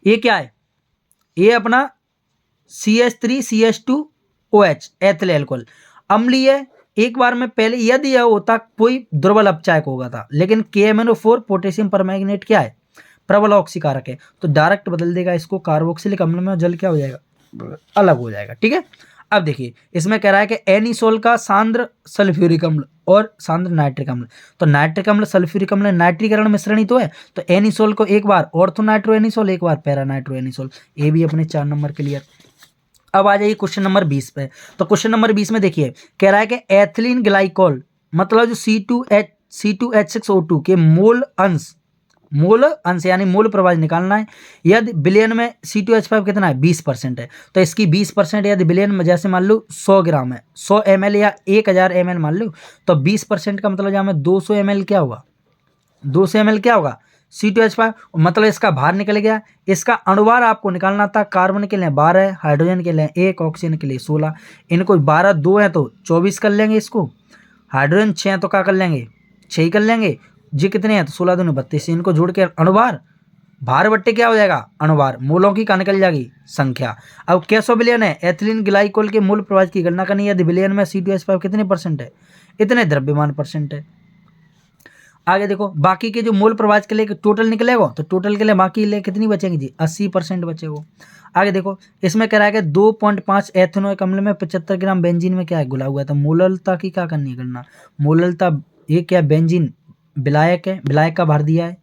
ये क्या है, ये अपना CH3CH2OH एथिल एल्कोहल अम्लीय, एक बार में पहले यदि यह होता कोई दुर्बल अपचायक होगा था, लेकिन KMnO4 पोटेशियम परमैंगनेट क्या है, प्रबल ऑक्सीकारक है, तो डायरेक्ट बदल देगा इसको कार्बोक्सिलिक अम्ल में, जल क्या हो जाएगा अलग हो जाएगा। ठीक है, अब देखिए इसमें कह रहा है कि एनिसोल का सांद्र सल्फ्यूरिक अम्ल और सांद्र नाइट्रिक अम्ल, तो नाइट्रिक अम्ल सल्फ्यूरिक अम्ल नाइट्रीकरण मिश्रण ही तो है, तो एनिसोल को एक बार ऑर्थोनाइट्रो एनिसोल, एक बार पैरानाइट्रो एनिसोल, ये भी अपने 4 नंबर क्लियर। अब आ जाइए क्वेश्चन नंबर 20 पे, तो क्वेश्चन नंबर 20 में देखिए कह रहा है कि एथिलीन ग्लाइकोल मतलब जो C2H6O2 के मोल अंश यानी मोल प्रवाह निकालना है। यदि बिलियन में C2H5 कितना है 20% है, तो इसकी 20% यदि बिलियन में जैसे मान लो 100 ग्राम है, 100 ml या 1000 ml मान लो, तो 20% का मतलब जहाँ में 200 ml क्या होगा, 200 ml क्या होगा C2H5, मतलब इसका भार निकल गया। इसका अणुभार आपको निकालना था, कार्बन के लिए 12, हाइड्रोजन के लिए 1, ऑक्सीजन के लिए 16, इनको 12 2 है तो 24 कर लेंगे, इसको हाइड्रोजन 6 तो क्या कर लेंगे 6 ही कर लेंगे, जी कितने हैं तो 16 दूनी 32, इनको जोड़ के अणुभार भार बट्टे क्या हो जाएगा अणुभार, मोलों की का निकल जाएगी संख्या। अब कैसो बिलियन है, एथिलीन ग्लाइकोल के मूल प्रवाह की गणना करनी है, यदि बिलियन में C2H5 कितने % है, इतने द्रव्यमान % है। आगे देखो बाकी के जो मोल प्रवाह के लिए टोटल निकलेगा, तो टोटल के लिए बाकी लिए कितनी बचेंगी जी 80% बचेगा। आगे देखो इसमें कह रहा है कि 2.5 एथेनोइक अम्ल में 75 ग्राम बेंजीन में क्या है घुला हुआ है, तो मोललता की क्या करनी है गणना, मोललता ये क्या बेंजीन विलायक है, विलायक का भार दिया है,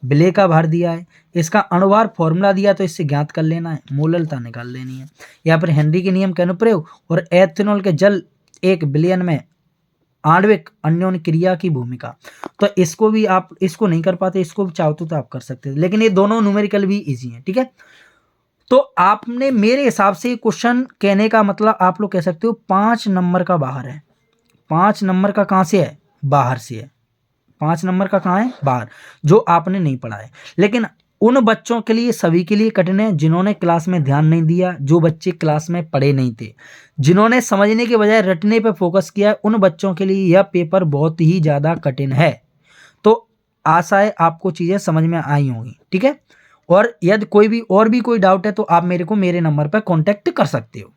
विलेय का भार दिया है, इसका अणुभार फॉर्मूला दिया तो इससे ज्ञात कर लेना है, मोललता निकाल लेनी है। यहाँ पर हेनरी के नियम के अनुप्रयोग और एथेनॉल के जल 1 बिलियन में आणविक अन्योन्य क्रिया की भूमिका, तो इसको भी आप इसको नहीं कर पाते, इसको भी चाहते तो आप कर सकते हैं, लेकिन ये दोनों न्यूमेरिकल भी इजी हैं। ठीक है, तो आपने मेरे हिसाब से क्वेश्चन कहने का मतलब आप लोग कह सकते हो 5 नंबर का बाहर है, 5 नंबर का कहाँ से है बाहर से है, 5 नंबर का कहाँ है बाहर, जो आपने नहीं पढ़ा है। लेकिन उन बच्चों के लिए सभी के लिए कठिन है जिन्होंने क्लास में ध्यान नहीं दिया, जो बच्चे क्लास में पढ़े नहीं थे, जिन्होंने समझने के बजाय रटने पर फोकस किया, उन बच्चों के लिए यह पेपर बहुत ही ज़्यादा कठिन है। तो आशा है आपको चीज़ें समझ में आई होंगी। ठीक है, और यदि कोई भी कोई डाउट है तो आप मेरे को मेरे नंबर पर कॉन्टैक्ट कर सकते हो।